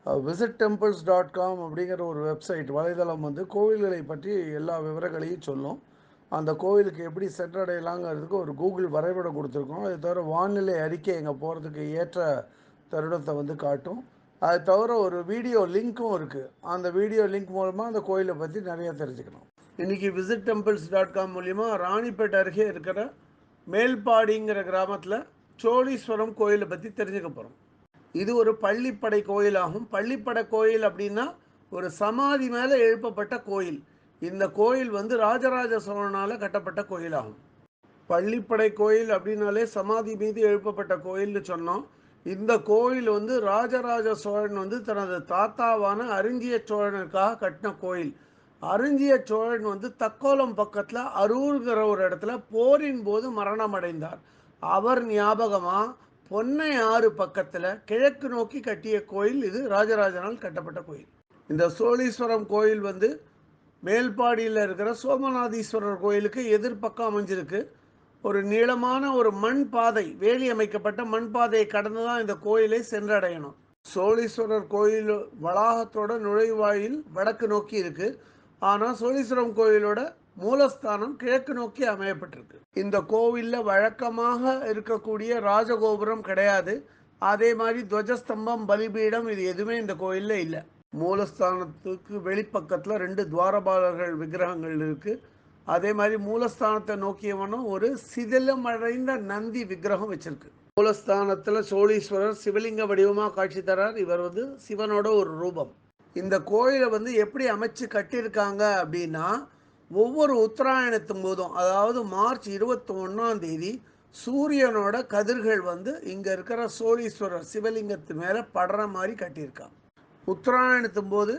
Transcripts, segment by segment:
visittemples.com அப்படிங்கிற ஒரு website வலைதளம் வந்து கோவில்களை பற்றி எல்லா விவரங்களையும் சொல்லும். அந்த கோவிலுக்கு எப்படி சென்றடையலாங்கிறதுக்கு ஒரு கூகுள் வரைபடம் கொடுத்துருக்கோம். அது தவிர வானிலை அறிக்கை எங்கே போகிறதுக்கு ஏற்ற தருணத்தை வந்து காட்டும். அது தவிர ஒரு வீடியோ லிங்க்கும் இருக்குது. அந்த வீடியோ லிங்க் மூலமாக அந்த கோயிலை பற்றி நிறைய தெரிஞ்சுக்கணும். இன்றைக்கி visittemples.com மூலிமா ராணிப்பேட்டை அருகே இருக்கிற மேல்பாடிங்கிற கிராமத்தில் சோழீஸ்வரம் கோயிலை பற்றி தெரிஞ்சுக்க போகிறோம். இது ஒரு பள்ளிப்படை கோயிலாகும். பள்ளிப்படை கோயில் அப்படின்னா ஒரு சமாதி மேலே எழுப்பப்பட்ட கோயில். இந்த கோயில் வந்து ராஜராஜ சோழனால் கட்டப்பட்ட கோயிலாகும். பள்ளிப்படை கோயில் அப்படின்னாலே சமாதி மீது எழுப்பப்பட்ட கோயில்னு சொன்னோம். இந்த கோயில் வந்து ராஜராஜ சோழன் வந்து தனது தாத்தாவான அரிஞ்சிய சோழனுக்காக கட்டின கோயில். அரிஞ்சிய சோழன் வந்து தக்கோலம் பக்கத்தில் அரூர்கிற ஒரு இடத்துல போரின் போது மரணம் அடைந்தார். அவர் ஞாபகமாக பொன்னை ஆறு பக்கத்தில் கிழக்கு நோக்கி கட்டிய கோயில் இது. ராஜராஜனால் கட்டப்பட்ட கோயில். இந்த சோழீஸ்வரம் கோயில் வந்து மேல்பாடியில் இருக்கிற சோமநாதீஸ்வரர் கோயிலுக்கு எதிர்பக்கம் அமைஞ்சிருக்கு. ஒரு நீளமான ஒரு மண் பாதை, வேலி அமைக்கப்பட்ட மண் பாதையை கடந்து தான் இந்த கோயிலை சென்றடையணும். சோழீஸ்வரர் கோயில் வளாகத்தோட நுழைவாயில் வடக்கு நோக்கி இருக்கு. ஆனால் சோழீஸ்வரம் கோயிலோட மூலஸ்தானம் கிழக்கு நோக்கி அமையப்பட்டிருக்கு. இந்த கோவிலில் வழக்கமாக இருக்கக்கூடிய ராஜகோபுரம் கிடையாது. அதே மாதிரி துவஜஸ்தம்பம், பலிபீடம் இது எதுவுமே இந்த கோயிலில் இல்லை. மூலஸ்தானத்துக்கு வெளிப்பக்கத்தில் 2 துவாரபாலர்கள் விக்கிரகங்கள் இருக்குது. அதே மாதிரி மூலஸ்தானத்தை நோக்கியவனும் ஒரு சிதிலமடைந்த நந்தி விக்கிரகம் வச்சிருக்கு. மூலஸ்தானத்தில் சோழீஸ்வரர் சிவலிங்க வடிவமாக காட்சி தரார். இவர் வந்து சிவனோட ஒரு ரூபம். இந்த கோயிலை வந்து எப்படி அமைச்சு கட்டியிருக்காங்க அப்படின்னா, ஒவ்வொரு உத்தராயணத்தும் போதும், அதாவது மார்ச் 21 சூரியனோட கதிர்கள் வந்து இங்கே இருக்கிற சோழீஸ்வரர் சிவலிங்கத்து மேலே படுற மாதிரி கட்டியிருக்காங்க. உத்தராயணத்தும் போது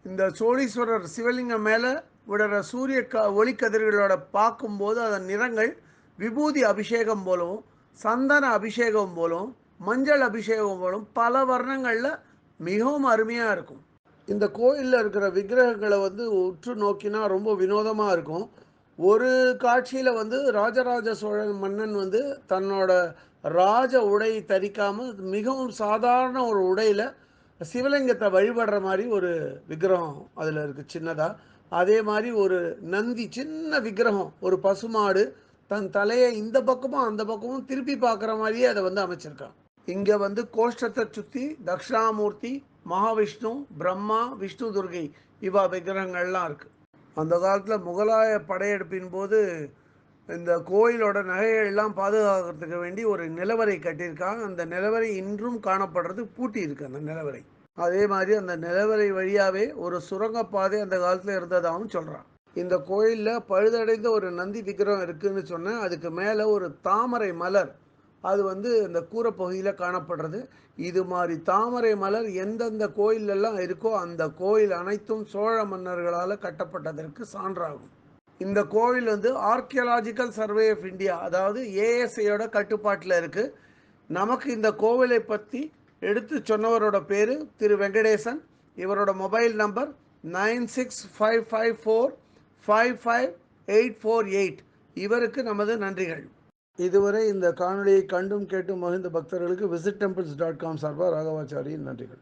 இந்த சோழீஸ்வரர் சிவலிங்கம் மேலே விடுற சூரிய ஒளிக்கதிர்களோட பார்க்கும்போது அதன் நிறங்கள் விபூதி அபிஷேகம் போலவும், சந்தன அபிஷேகம் போலவும், மஞ்சள் அபிஷேகம் போலவும் பல வர்ணங்களில் மிகவும் அருமையாக இருக்கும். இந்த கோயிலில் இருக்கிற விக்கிரகங்களை வந்து உற்று நோக்கினா ரொம்ப வினோதமாக இருக்கும். ஒரு காட்சியில் வந்து ராஜராஜ சோழன் மன்னன் வந்து தன்னோட ராஜ உடை தரிக்காமல் மிகவும் சாதாரண ஒரு உடையில் சிவலிங்கத்தை வழிபடுற மாதிரி ஒரு விக்கிரகம் அதில் இருக்குது சின்னதாக. அதே மாதிரி ஒரு நந்தி சின்ன விக்கிரகம், ஒரு பசுமாடு தன் தலையை இந்த பக்கமும் அந்த பக்கமும் திருப்பி பார்க்குற மாதிரியே அதை வந்து அமைச்சிருக்கான். இங்கே வந்து கோஷ்டத்தை சுற்றி தக்ஷணாமூர்த்தி, மகாவிஷ்ணு, பிரம்மா, விஷ்ணு, துர்கை இவா விக்கிரகங்கள்லாம் இருக்குது. அந்த காலத்தில் முகலாய படையெடுப்பின் போது இந்த கோயிலோட நகைகள்லாம் பாதுகாக்கிறதுக்கு வேண்டி ஒரு நிலவரை கட்டியிருக்காங்க. அந்த நிலவரை இன்றும் காணப்படுறது, பூட்டி இருக்கு அந்த நிலவரை. அதே மாதிரி அந்த நிலவரை வழியாகவே ஒரு சுரங்கப்பாதை அந்த காலத்தில் இருந்ததாகவும் சொல்கிறான். இந்த கோயிலில் பழுதடைந்த ஒரு நந்தி விக்கிரகம் இருக்குதுன்னு சொன்னேன். அதுக்கு மேலே ஒரு தாமரை மலர், அது வந்து இந்த கூரைப்பகுதியில் காணப்படுறது. இது மாதிரி தாமரை மலர் எந்தெந்த கோயிலெல்லாம் இருக்கோ அந்த கோயில் அனைத்தும் சோழ மன்னர்களால் கட்டப்பட்டதற்கு சான்றாகும். இந்த கோவில் வந்து ஆர்கியலாஜிக்கல் சர்வே ஆஃப் இந்தியா, அதாவது ஏஎஸ்ஐயோட கட்டுப்பாட்டில் இருக்குது. நமக்கு இந்த கோவிலை பற்றி எடுத்து சொன்னவரோட பேர் திரு வெங்கடேசன். இவரோட மொபைல் நம்பர் 9655455848. இவருக்கு நமது நன்றிகள். இதுவரை இந்த காணொலியை கண்டும் கேட்டும் மகிழ்ந்த பக்தர்களுக்கு visittemples.com சார்பாக ராகவாச்சாரியின் நன்றிகள்.